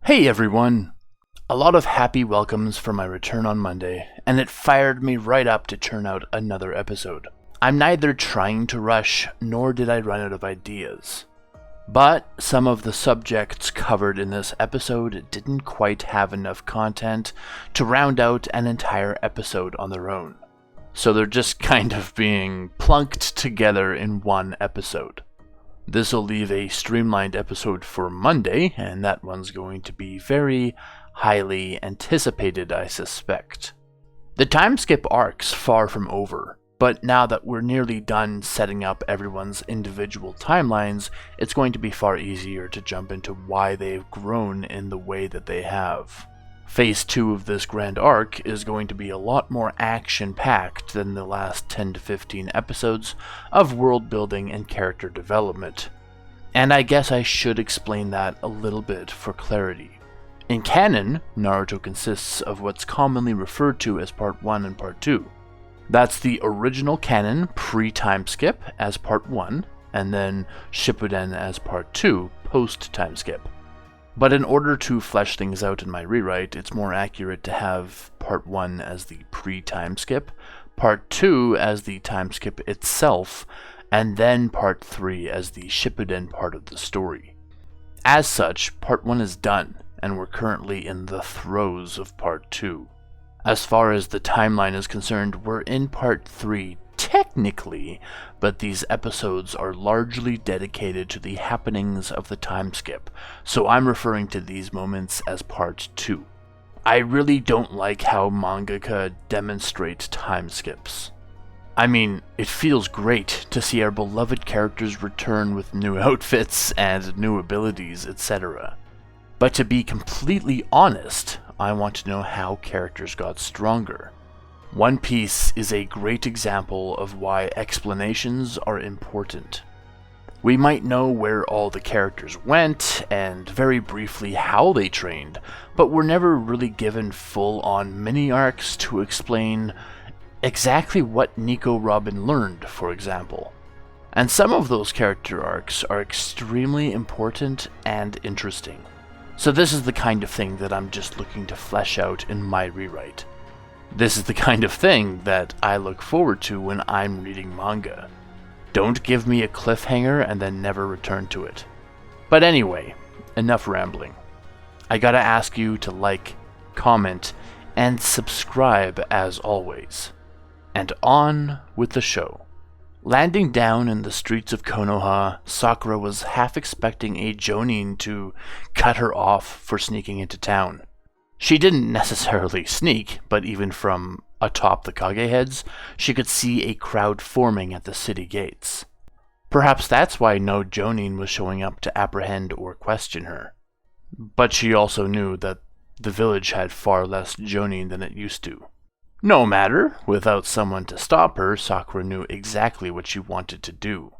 Hey everyone! A lot of happy welcomes for my return on Monday, and it fired me right up to churn out another episode. I'm neither trying to rush, nor did I run out of ideas. But some of the subjects covered in this episode didn't quite have enough content to round out an entire episode on their own. So they're just kind of being plunked together in one episode. This'll leave a streamlined episode for Monday, and that one's going to be very highly anticipated, I suspect. The time skip arc's far from over, but now that we're nearly done setting up everyone's individual timelines, it's going to be far easier to jump into why they've grown in the way that they have. Phase 2 of this grand arc is going to be a lot more action-packed than the last 10 to 15 episodes of world building and character development. And I guess I should explain that a little bit for clarity. In canon, Naruto consists of what's commonly referred to as Part 1 and Part 2. That's the original canon pre-time skip as Part 1, and then Shippuden as Part 2 post-time skip. But in order to flesh things out in my rewrite, it's more accurate to have Part 1 as the pre-time skip, Part 2 as the time skip itself, and then Part 3 as the Shippuden part of the story. As such, Part 1 is done, and we're currently in the throes of Part 2. As far as the timeline is concerned, we're in Part 3 technically, but these episodes are largely dedicated to the happenings of the time skip, so I'm referring to these moments as Part 2. I really don't like how mangaka demonstrate time skips. I mean, it feels great to see our beloved characters return with new outfits and new abilities, etc. But to be completely honest, I want to know how characters got stronger. One Piece is a great example of why explanations are important. We might know where all the characters went, and very briefly how they trained, but we're never really given full-on mini-arcs to explain exactly what Nico Robin learned, for example. And some of those character arcs are extremely important and interesting. So this is the kind of thing that I'm just looking to flesh out in my rewrite. This is the kind of thing that I look forward to when I'm reading manga. Don't give me a cliffhanger and then never return to it. But anyway, enough rambling. I gotta ask you to like, comment, and subscribe as always. And on with the show. Landing down in the streets of Konoha, Sakura was half expecting a Jonin to cut her off for sneaking into town. She didn't necessarily sneak, but even from atop the Kage heads, she could see a crowd forming at the city gates. Perhaps that's why no Jonin was showing up to apprehend or question her. But she also knew that the village had far less Jonin than it used to. No matter, without someone to stop her, Sakura knew exactly what she wanted to do.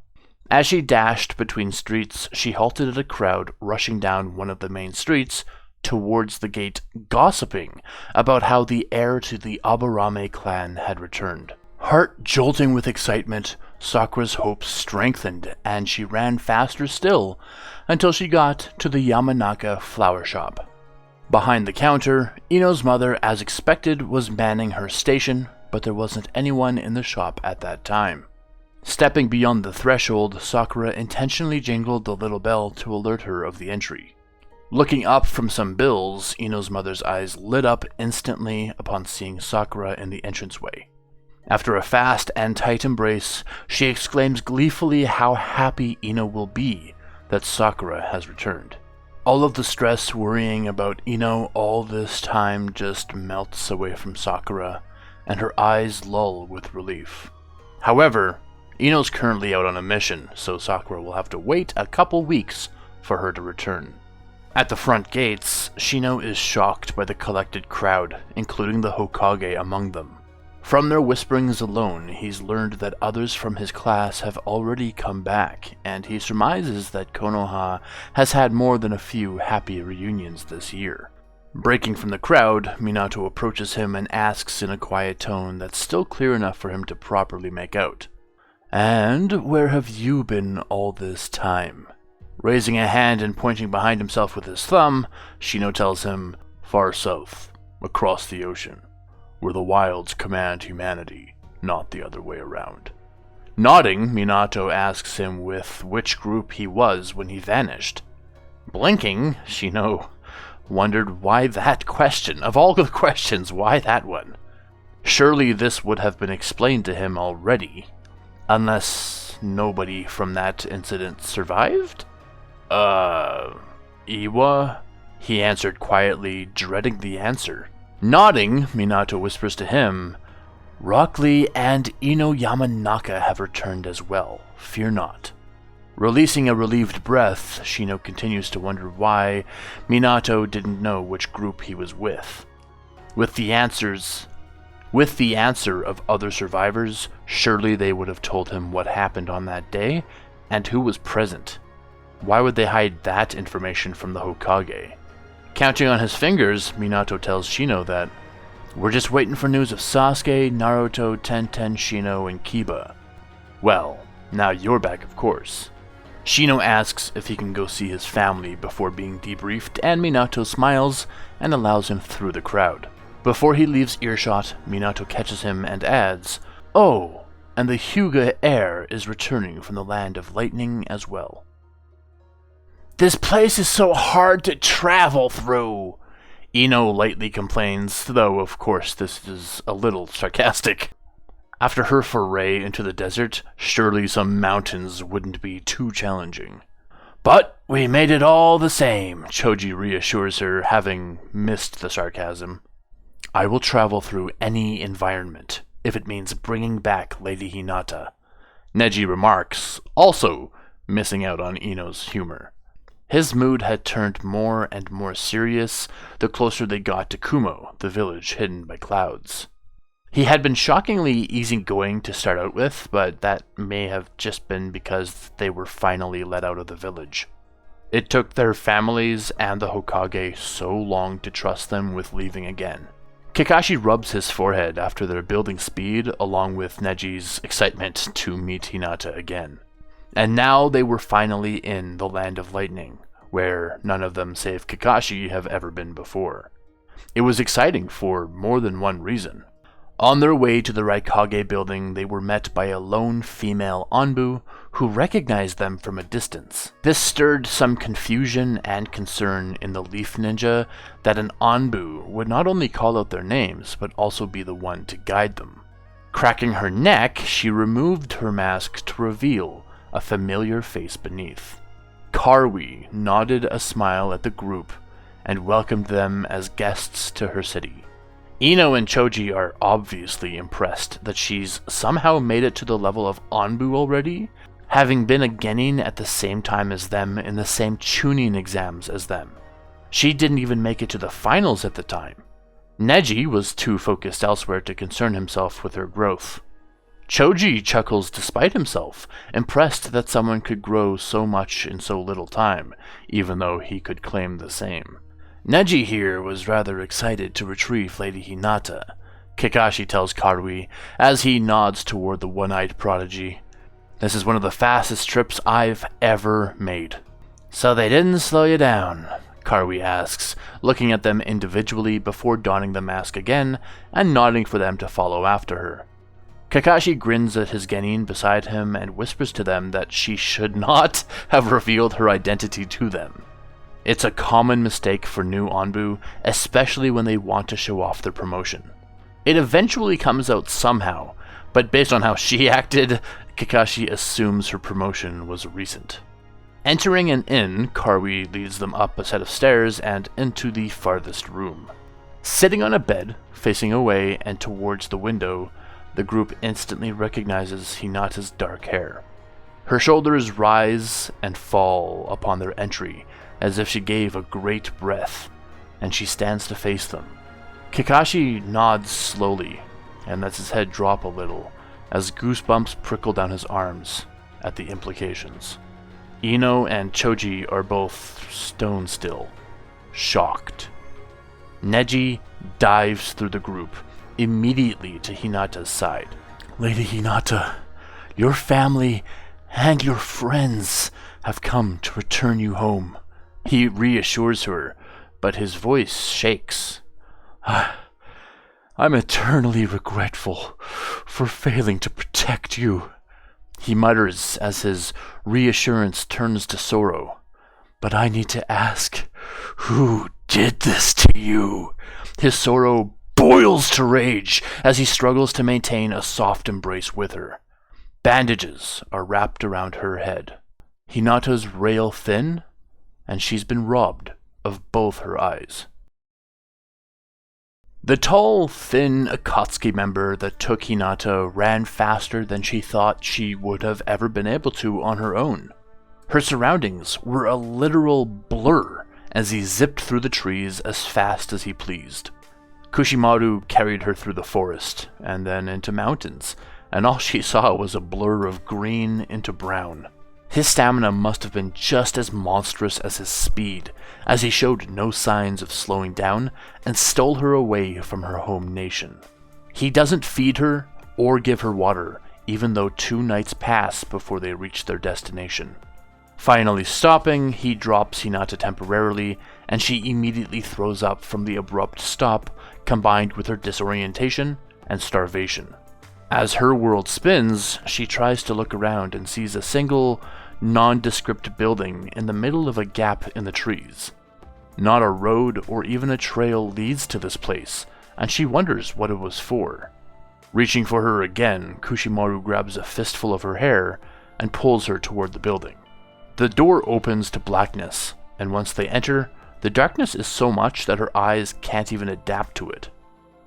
As she dashed between streets, she halted at a crowd rushing down one of the main streets towards the gate, gossiping about how the heir to the Aburame clan had returned. Heart jolting with excitement, Sakura's hopes strengthened, and she ran faster still until she got to the Yamanaka flower shop. Behind the counter, Ino's mother, as expected, was manning her station, but there wasn't anyone in the shop at that time. Stepping beyond the threshold, Sakura intentionally jingled the little bell to alert her of the entry. Looking up from some bills, Ino's mother's eyes lit up instantly upon seeing Sakura in the entranceway. After a fast and tight embrace, she exclaims gleefully how happy Ino will be that Sakura has returned. All of the stress worrying about Ino all this time just melts away from Sakura, and her eyes lull with relief. However, Ino's currently out on a mission, so Sakura will have to wait a couple weeks for her to return. At the front gates, Shino is shocked by the collected crowd, including the Hokage among them. From their whisperings alone, he's learned that others from his class have already come back, and he surmises that Konoha has had more than a few happy reunions this year. Breaking from the crowd, Minato approaches him and asks in a quiet tone that's still clear enough for him to properly make out, "And where have you been all this time?" Raising a hand and pointing behind himself with his thumb, Shino tells him, "Far south, across the ocean, where the wilds command humanity, not the other way around." Nodding, Minato asks him with which group he was when he vanished. Blinking, Shino wondered why that question. Of all the questions, why that one? Surely this would have been explained to him already, unless nobody from that incident survived? Iwa? He answered quietly, dreading the answer. Nodding, Minato whispers to him, "Rock Lee and Ino Yamanaka have returned as well. Fear not." Releasing a relieved breath, Shino continues to wonder why Minato didn't know which group he was with. With the answer of other survivors, surely they would have told him what happened on that day and who was present. Why would they hide that information from the Hokage? Counting on his fingers, Minato tells Shino that, "We're just waiting for news of Sasuke, Naruto, Tenten, Shino, and Kiba." Well, now you're back, of course. Shino asks if he can go see his family before being debriefed, and Minato smiles and allows him through the crowd. Before he leaves earshot, Minato catches him and adds, "Oh, and the Hyuga heir is returning from the land of lightning as well." "This place is so hard to travel through," Ino lightly complains, though of course this is a little sarcastic. After her foray into the desert, surely some mountains wouldn't be too challenging. "But we made it all the same," Choji reassures her, having missed the sarcasm. "I will travel through any environment, if it means bringing back Lady Hinata," Neji remarks, also missing out on Ino's humor. His mood had turned more and more serious the closer they got to Kumo, the village hidden by clouds. He had been shockingly easygoing to start out with, but that may have just been because they were finally let out of the village. It took their families and the Hokage so long to trust them with leaving again. Kakashi rubs his forehead after their building speed, along with Neji's excitement to meet Hinata again. And now they were finally in the Land of Lightning, where none of them save Kakashi have ever been before. It was exciting for more than one reason. On their way to the Raikage building, they were met by a lone female Anbu who recognized them from a distance. This stirred some confusion and concern in the Leaf Ninja that an Anbu would not only call out their names, but also be the one to guide them. Cracking her neck, she removed her mask to reveal a familiar face beneath. Karwi nodded a smile at the group and welcomed them as guests to her city. Ino and Choji are obviously impressed that she's somehow made it to the level of Anbu already, having been a genin at the same time as them in the same Chunin exams as them. She didn't even make it to the finals at the time. Neji was too focused elsewhere to concern himself with her growth. Choji chuckles despite himself, impressed that someone could grow so much in so little time, even though he could claim the same. Neji here was rather excited to retrieve Lady Hinata, Kakashi tells Karui as he nods toward the one-eyed prodigy. "This is one of the fastest trips I've ever made." "So they didn't slow you down?" Karui asks, looking at them individually before donning the mask again and nodding for them to follow after her. Kakashi grins at his genin beside him and whispers to them that she should not have revealed her identity to them. It's a common mistake for new Anbu, especially when they want to show off their promotion. It eventually comes out somehow, but based on how she acted, Kakashi assumes her promotion was recent. Entering an inn, Karui leads them up a set of stairs and into the farthest room. Sitting on a bed, facing away and towards the window, the group instantly recognizes Hinata's dark hair. Her shoulders rise and fall upon their entry, as if she gave a great breath, and she stands to face them. Kakashi nods slowly, and lets his head drop a little, as goosebumps prickle down his arms at the implications. Ino and Choji are both stone still, shocked. Neji dives through the group, immediately to Hinata's side. "Lady Hinata, your family "And your friends have come to return you home." He reassures her, but his voice shakes. "I'm eternally regretful for failing to protect you," he mutters as his reassurance turns to sorrow. "But I need to ask, who did this to you?" His sorrow boils to rage as he struggles to maintain a soft embrace with her. Bandages are wrapped around her head. Hinata's rail thin, and she's been robbed of both her eyes. The tall, thin Akatsuki member that took Hinata ran faster than she thought she would have ever been able to on her own. Her surroundings were a literal blur as he zipped through the trees as fast as he pleased. Kushimaru carried her through the forest and then into mountains, and all she saw was a blur of green into brown. His stamina must have been just as monstrous as his speed, as he showed no signs of slowing down and stole her away from her home nation. He doesn't feed her or give her water, even though 2 nights pass before they reach their destination. Finally stopping, he drops Hinata temporarily, and she immediately throws up from the abrupt stop, combined with her disorientation and starvation. As her world spins, she tries to look around and sees a single, nondescript building in the middle of a gap in the trees. Not a road or even a trail leads to this place, and she wonders what it was for. Reaching for her again, Kushimaru grabs a fistful of her hair and pulls her toward the building. The door opens to blackness, and once they enter, the darkness is so much that her eyes can't even adapt to it.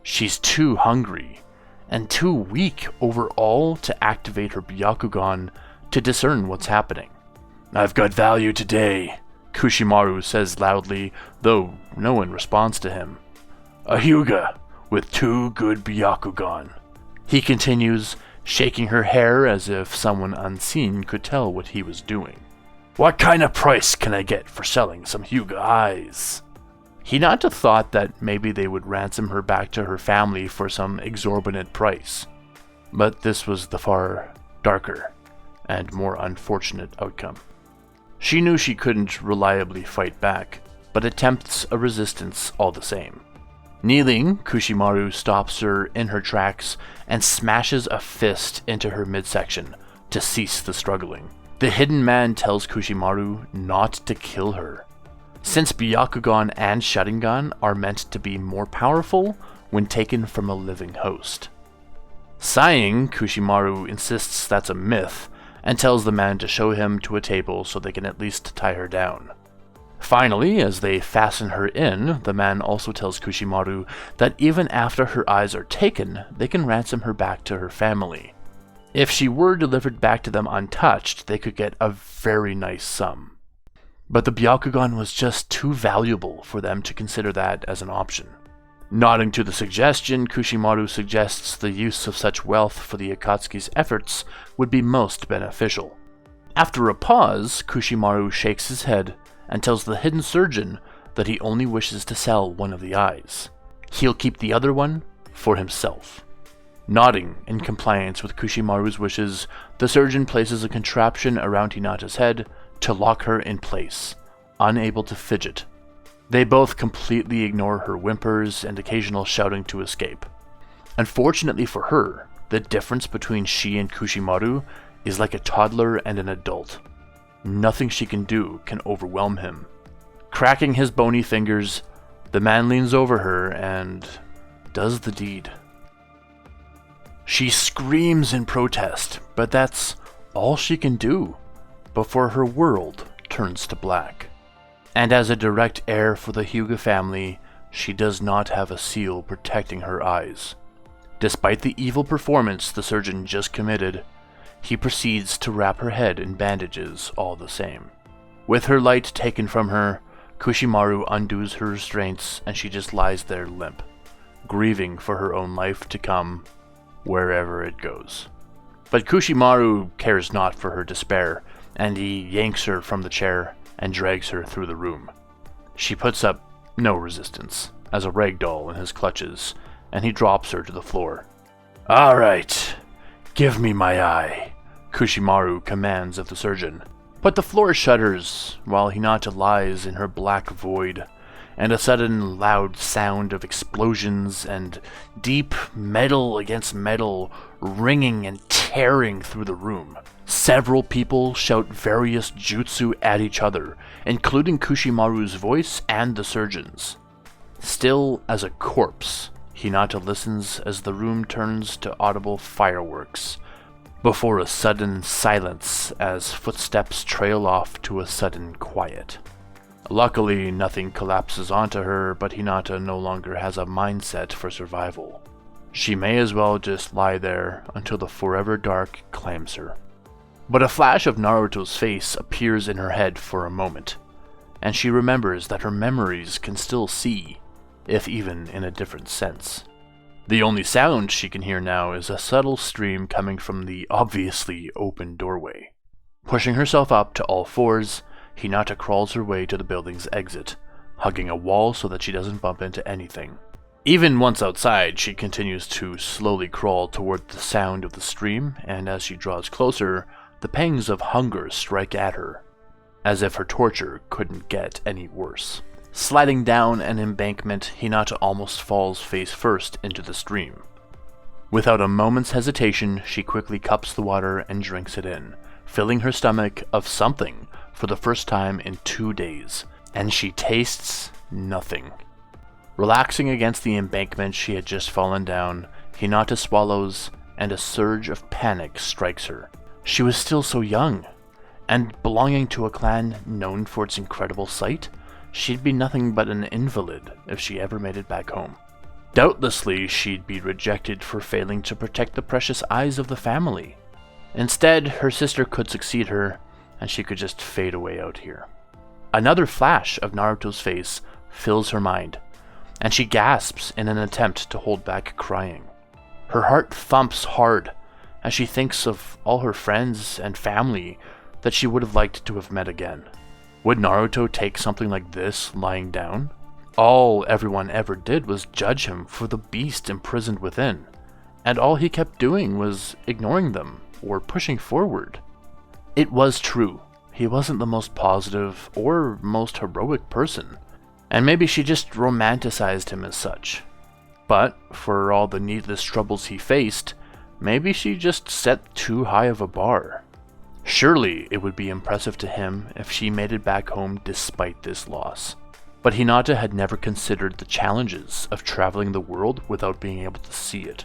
She's too hungry, and too weak overall to activate her Byakugan to discern what's happening. "I've got value today," Kushimaru says loudly, though no one responds to him. "A Hyuga with 2 good Byakugan." He continues, shaking her hair as if someone unseen could tell what he was doing. "What kind of price can I get for selling some Hyuga eyes?" Hinata thought that maybe they would ransom her back to her family for some exorbitant price. But this was the far darker and more unfortunate outcome. She knew she couldn't reliably fight back, but attempts a resistance all the same. Kneeling, Kushimaru stops her in her tracks and smashes a fist into her midsection to cease the struggling. The hidden man tells Kushimaru not to kill her, since Byakugan and Sharingan are meant to be more powerful when taken from a living host. Sighing, Kushimaru insists that's a myth and tells the man to show him to a table so they can at least tie her down. Finally, as they fasten her in, the man also tells Kushimaru that even after her eyes are taken, they can ransom her back to her family. If she were delivered back to them untouched, they could get a very nice sum. But the Byakugan was just too valuable for them to consider that as an option. Nodding to the suggestion, Kushimaru suggests the use of such wealth for the Akatsuki's efforts would be most beneficial. After a pause, Kushimaru shakes his head and tells the hidden surgeon that he only wishes to sell one of the eyes. He'll keep the other one for himself. Nodding in compliance with Kushimaru's wishes, the surgeon places a contraption around Hinata's head to lock her in place, unable to fidget. They both completely ignore her whimpers and occasional shouting to escape. Unfortunately for her, the difference between she and Kushimaru is like a toddler and an adult. Nothing she can do can overwhelm him. Cracking his bony fingers, the man leans over her and does the deed. She screams in protest, but that's all she can do before her world turns to black. And as a direct heir for the Hyuga family, she does not have a seal protecting her eyes. Despite the evil performance the surgeon just committed, he proceeds to wrap her head in bandages all the same. With her light taken from her, Kushimaru undoes her restraints and she just lies there limp, grieving for her own life to come, wherever it goes. But Kushimaru cares not for her despair, and he yanks her from the chair and drags her through the room. She puts up no resistance, as a rag doll in his clutches, and he drops her to the floor. "All right, give me my eye," Kushimaru commands of the surgeon. But the floor shudders while Hinata lies in her black void, and a sudden loud sound of explosions and deep metal against metal ringing and tearing through the room. Several people shout various jutsu at each other, including Kushimaru's voice and the surgeon's. Still as a corpse, Hinata listens as the room turns to audible fireworks, before a sudden silence as footsteps trail off to a sudden quiet. Luckily, nothing collapses onto her, but Hinata no longer has a mindset for survival. She may as well just lie there until the forever dark claims her. But a flash of Naruto's face appears in her head for a moment, and she remembers that her memories can still see, if even in a different sense. The only sound she can hear now is a subtle stream coming from the obviously open doorway. Pushing herself up to all fours, Hinata crawls her way to the building's exit, hugging a wall so that she doesn't bump into anything. Even once outside, she continues to slowly crawl toward the sound of the stream, and as she draws closer, the pangs of hunger strike at her, as if her torture couldn't get any worse. Sliding down an embankment, Hinata almost falls face first into the stream. Without a moment's hesitation, she quickly cups the water and drinks it in, filling her stomach of something for the first time in 2 days, and she tastes nothing. Relaxing against the embankment she had just fallen down, Hinata swallows, and a surge of panic strikes her. She was still so young, and belonging to a clan known for its incredible sight, she'd be nothing but an invalid if she ever made it back home. Doubtlessly, she'd be rejected for failing to protect the precious eyes of the family. Instead, her sister could succeed her, and she could just fade away out here. Another flash of Naruto's face fills her mind, and she gasps in an attempt to hold back crying. Her heart thumps hard as she thinks of all her friends and family that she would have liked to have met again. Would Naruto take something like this lying down? All everyone ever did was judge him for the beast imprisoned within, and all he kept doing was ignoring them or pushing forward. It was true, he wasn't the most positive or most heroic person, and maybe she just romanticized him as such. But for all the needless troubles he faced, maybe she just set too high of a bar. Surely it would be impressive to him if she made it back home despite this loss. But Hinata had never considered the challenges of traveling the world without being able to see it.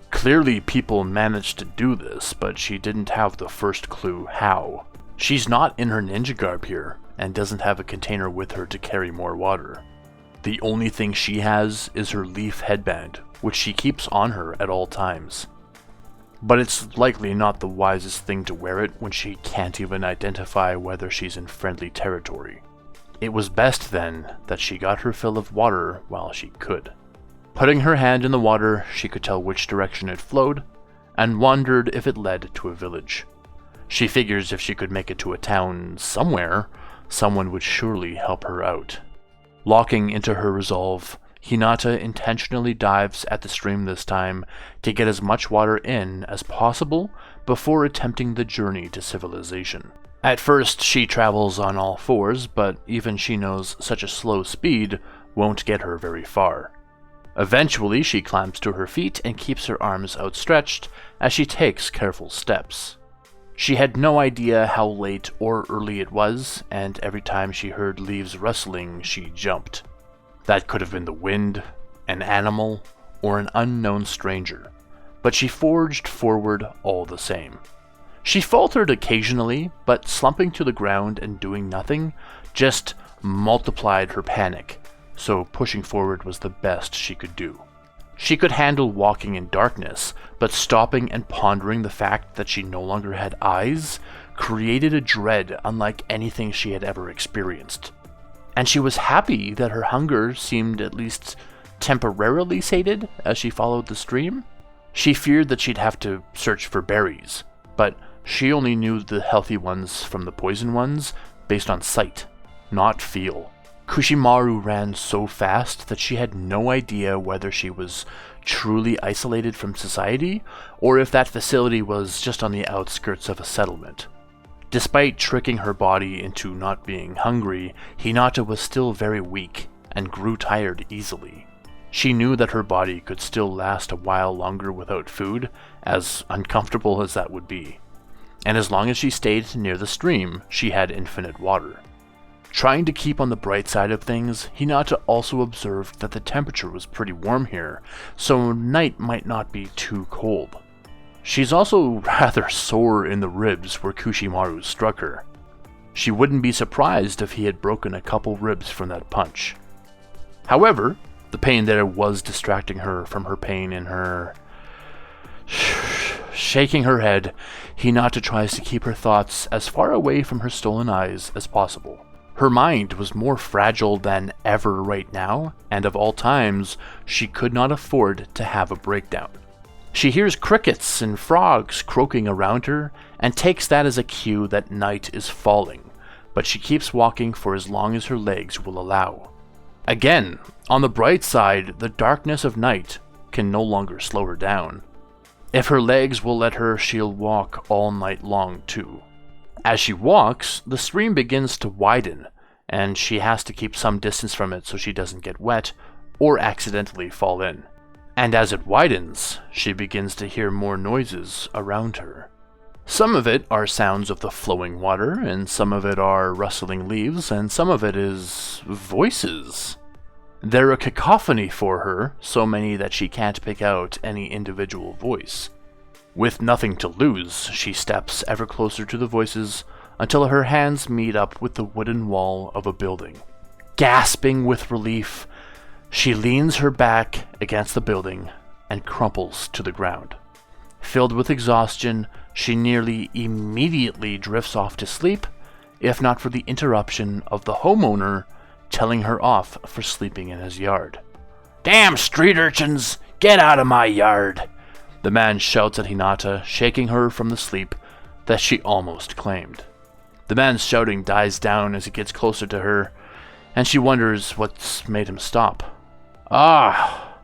Clearly people managed to do this, but she didn't have the first clue how. She's not in her ninja garb here, and doesn't have a container with her to carry more water. The only thing she has is her leaf headband, which she keeps on her at all times. But it's likely not the wisest thing to wear it when she can't even identify whether she's in friendly territory. It was best then that she got her fill of water while she could. Putting her hand in the water, she could tell which direction it flowed, and wondered if it led to a village. She figures if she could make it to a town somewhere, someone would surely help her out. Locking into her resolve, Hinata intentionally dives at the stream this time to get as much water in as possible before attempting the journey to civilization. At first, she travels on all fours, but even she knows such a slow speed won't get her very far. Eventually, she climbs to her feet and keeps her arms outstretched as she takes careful steps. She had no idea how late or early it was, and every time she heard leaves rustling, she jumped. That could have been the wind, an animal, or an unknown stranger, but she forged forward all the same. She faltered occasionally, but slumping to the ground and doing nothing just multiplied her panic, so pushing forward was the best she could do. She could handle walking in darkness, but stopping and pondering the fact that she no longer had eyes created a dread unlike anything she had ever experienced. And she was happy that her hunger seemed at least temporarily sated as she followed the stream. She feared that she'd have to search for berries, but she only knew the healthy ones from the poison ones based on sight, not feel. Kushimaru ran so fast that she had no idea whether she was truly isolated from society or if that facility was just on the outskirts of a settlement. Despite tricking her body into not being hungry, Hinata was still very weak and grew tired easily. She knew that her body could still last a while longer without food, as uncomfortable as that would be. And as long as she stayed near the stream, she had infinite water. Trying to keep on the bright side of things, Hinata also observed that the temperature was pretty warm here, so night might not be too cold. She's also rather sore in the ribs where Kushimaru struck her. She wouldn't be surprised if he had broken a couple ribs from that punch. However, the pain there was distracting her from her pain in her... Shaking her head, Hinata tries to keep her thoughts as far away from her stolen eyes as possible. Her mind was more fragile than ever right now, and of all times, she could not afford to have a breakdown. She hears crickets and frogs croaking around her, and takes that as a cue that night is falling, but she keeps walking for as long as her legs will allow. Again, on the bright side, the darkness of night can no longer slow her down. If her legs will let her, she'll walk all night long too. As she walks, the stream begins to widen, and she has to keep some distance from it so she doesn't get wet or accidentally fall in. And as it widens, she begins to hear more noises around her. Some of it are sounds of the flowing water, and some of it are rustling leaves, and some of it is voices. They're a cacophony for her, so many that she can't pick out any individual voice. With nothing to lose, she steps ever closer to the voices until her hands meet up with the wooden wall of a building. Gasping with relief, she leans her back against the building and crumples to the ground. Filled with exhaustion, she nearly immediately drifts off to sleep, if not for the interruption of the homeowner telling her off for sleeping in his yard. "Damn street urchins! Get out of my yard!" the man shouts at Hinata, shaking her from the sleep that she almost claimed. The man's shouting dies down as he gets closer to her, and she wonders what's made him stop. "Ah,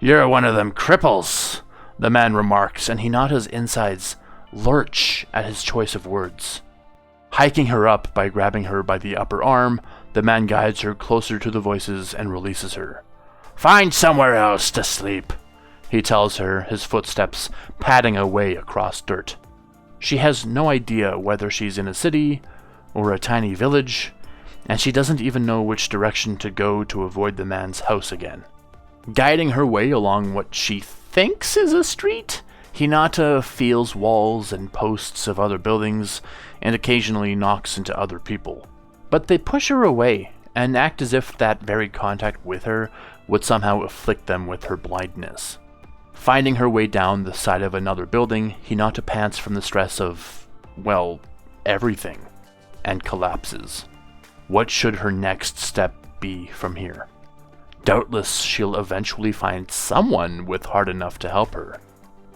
you're one of them cripples," the man remarks, and Hinata's insides lurch at his choice of words. Hiking her up by grabbing her by the upper arm, the man guides her closer to the voices and releases her. "Find somewhere else to sleep," he tells her, his footsteps padding away across dirt. She has no idea whether she's in a city or a tiny village, and she doesn't even know which direction to go to avoid the man's house again. Guiding her way along what she thinks is a street, Hinata feels walls and posts of other buildings and occasionally knocks into other people. But they push her away and act as if that very contact with her would somehow afflict them with her blindness. Finding her way down the side of another building, Hinata pants from the stress of, well, everything, and collapses. What should her next step be from here? Doubtless she'll eventually find someone with heart enough to help her.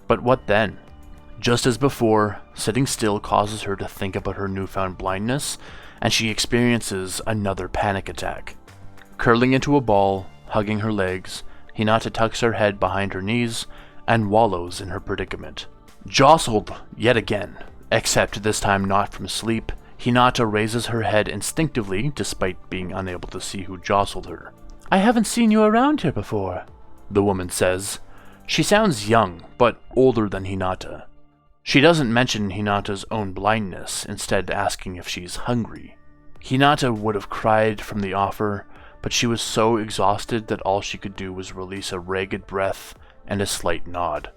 But what then? Just as before, sitting still causes her to think about her newfound blindness, and she experiences another panic attack. Curling into a ball, hugging her legs, Hinata tucks her head behind her knees and wallows in her predicament. Jostled yet again, except this time not from sleep, Hinata raises her head instinctively despite being unable to see who jostled her. "I haven't seen you around here before," the woman says. She sounds young, but older than Hinata. She doesn't mention Hinata's own blindness, instead asking if she's hungry. Hinata would have cried from the offer, but she was so exhausted that all she could do was release a ragged breath and a slight nod.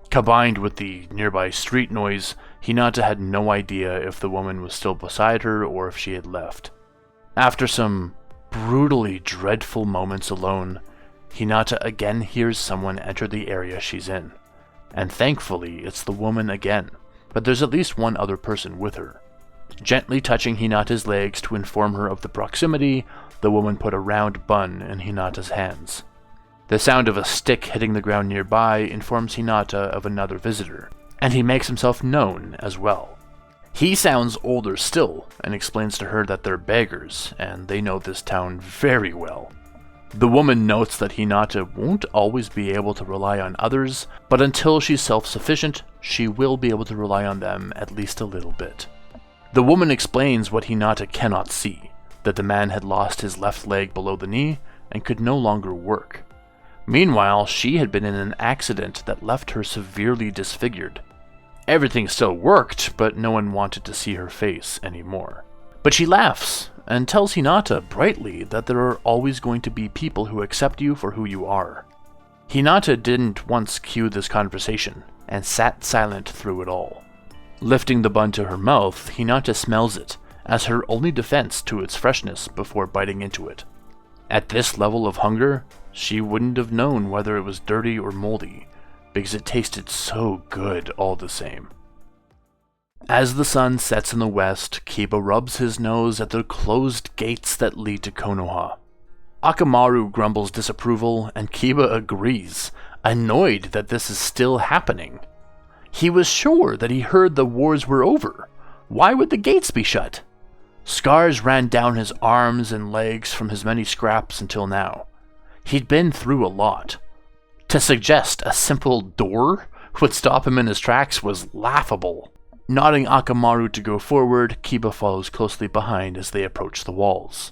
Combined with the nearby street noise, Hinata had no idea if the woman was still beside her or if she had left. After some brutally dreadful moments alone, Hinata again hears someone enter the area she's in. And thankfully, it's the woman again, but there's at least one other person with her. Gently touching Hinata's legs to inform her of the proximity, the woman put a round bun in Hinata's hands. The sound of a stick hitting the ground nearby informs Hinata of another visitor, and he makes himself known as well. He sounds older still, and explains to her that they're beggars, and they know this town very well. The woman notes that Hinata won't always be able to rely on others, but until she's self-sufficient, she will be able to rely on them at least a little bit. The woman explains what Hinata cannot see, that the man had lost his left leg below the knee and could no longer work. Meanwhile, she had been in an accident that left her severely disfigured. Everything still worked, but no one wanted to see her face anymore. But she laughs and tells Hinata brightly that there are always going to be people who accept you for who you are. Hinata didn't once cue this conversation and sat silent through it all. Lifting the bun to her mouth, Hinata smells it as her only defense to its freshness before biting into it. At this level of hunger, she wouldn't have known whether it was dirty or moldy, because it tasted so good all the same. As the sun sets in the west, Kiba rubs his nose at the closed gates that lead to Konoha. Akamaru grumbles disapproval, and Kiba agrees, annoyed that this is still happening. He was sure that he heard the wars were over. Why would the gates be shut? Scars ran down his arms and legs from his many scraps until now. He'd been through a lot. To suggest a simple door would stop him in his tracks was laughable. Nodding Akamaru to go forward, Kiba follows closely behind as they approach the walls.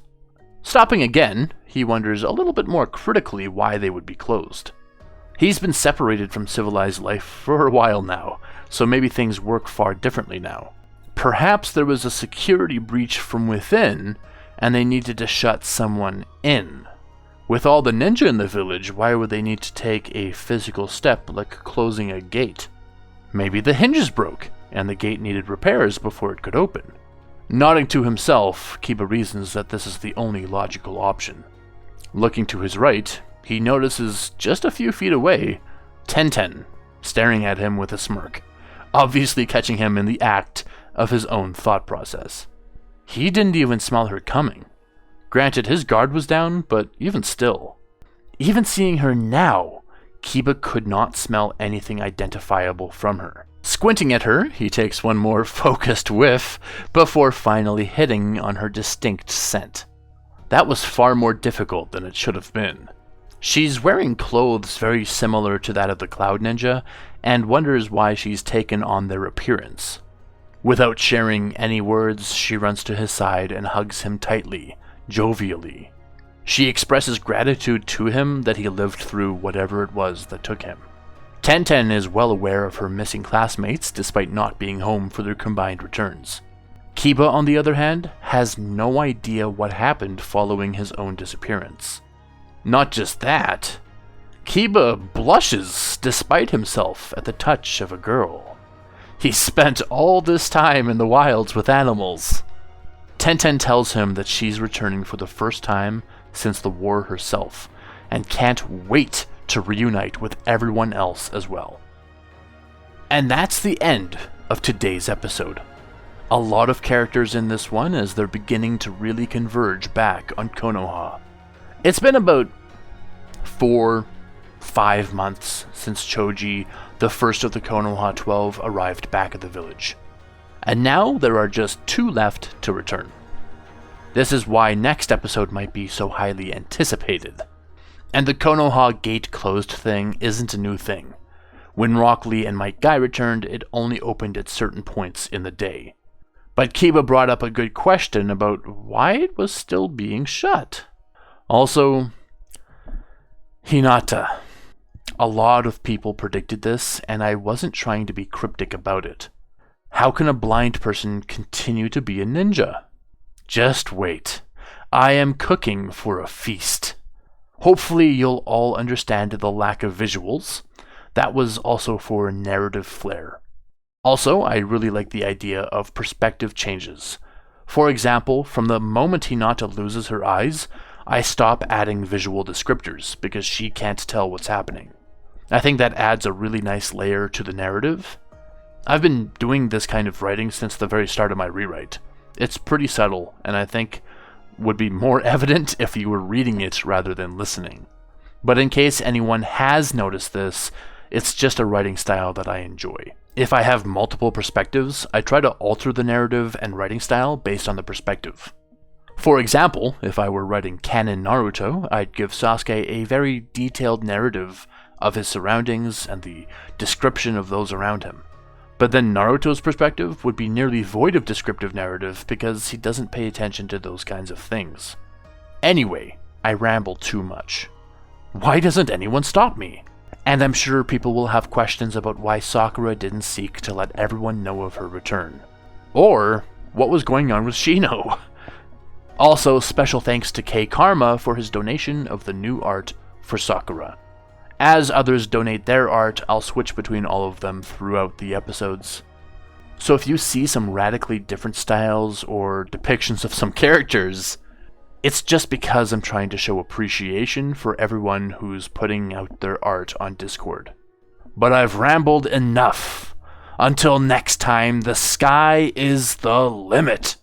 Stopping again, he wonders a little bit more critically why they would be closed. He's been separated from civilized life for a while now, so maybe things work far differently now. Perhaps there was a security breach from within, and they needed to shut someone in. With all the ninja in the village, why would they need to take a physical step like closing a gate? Maybe the hinges broke, and the gate needed repairs before it could open. Nodding to himself, Kiba reasons that this is the only logical option. Looking to his right, he notices just a few feet away, Tenten, staring at him with a smirk, obviously catching him in the act of his own thought process. He didn't even smell her coming. Granted, his guard was down, but even still. Even seeing her now, Kiba could not smell anything identifiable from her. Squinting at her, he takes one more focused whiff before finally hitting on her distinct scent. That was far more difficult than it should have been. She's wearing clothes very similar to that of the Cloud Ninja, and wonders why she's taken on their appearance. Without sharing any words, she runs to his side and hugs him tightly, jovially. She expresses gratitude to him that he lived through whatever it was that took him. Tenten is well aware of her missing classmates despite not being home for their combined returns. Kiba, on the other hand, has no idea what happened following his own disappearance. Not just that, Kiba blushes despite himself at the touch of a girl. He spent all this time in the wilds with animals. Tenten tells him that she's returning for the first time since the war herself, and can't wait to reunite with everyone else as well. And that's the end of today's episode. A lot of characters in this one as they're beginning to really converge back on Konoha. It's been about 4-5 months since Choji, the first of the Konoha 12, arrived back at the village. And now there are just 2 left to return. This is why next episode might be so highly anticipated. And the Konoha gate closed thing isn't a new thing. When Rock Lee and Mike Guy returned, it only opened at certain points in the day. But Kiba brought up a good question about why it was still being shut. Also, Hinata. A lot of people predicted this, and I wasn't trying to be cryptic about it. How can a blind person continue to be a ninja? Just wait. I am cooking for a feast. Hopefully you'll all understand the lack of visuals. That was also for narrative flair. Also, I really like the idea of perspective changes. For example, from the moment Hinata loses her eyes, I stop adding visual descriptors because she can't tell what's happening. I think that adds a really nice layer to the narrative. I've been doing this kind of writing since the very start of my rewrite. It's pretty subtle, and I think would be more evident if you were reading it rather than listening. But in case anyone has noticed this, it's just a writing style that I enjoy. If I have multiple perspectives, I try to alter the narrative and writing style based on the perspective. For example, if I were writing canon Naruto, I'd give Sasuke a very detailed narrative of his surroundings and the description of those around him. But then Naruto's perspective would be nearly void of descriptive narrative because he doesn't pay attention to those kinds of things. Anyway, I ramble too much. Why doesn't anyone stop me? And I'm sure people will have questions about why Sakura didn't seek to let everyone know of her return. Or what was going on with Shino? Also, special thanks to K Karma for his donation of the new art for Sakura. As others donate their art, I'll switch between all of them throughout the episodes. So if you see some radically different styles or depictions of some characters, it's just because I'm trying to show appreciation for everyone who's putting out their art on Discord. But I've rambled enough. Until next time, the sky is the limit.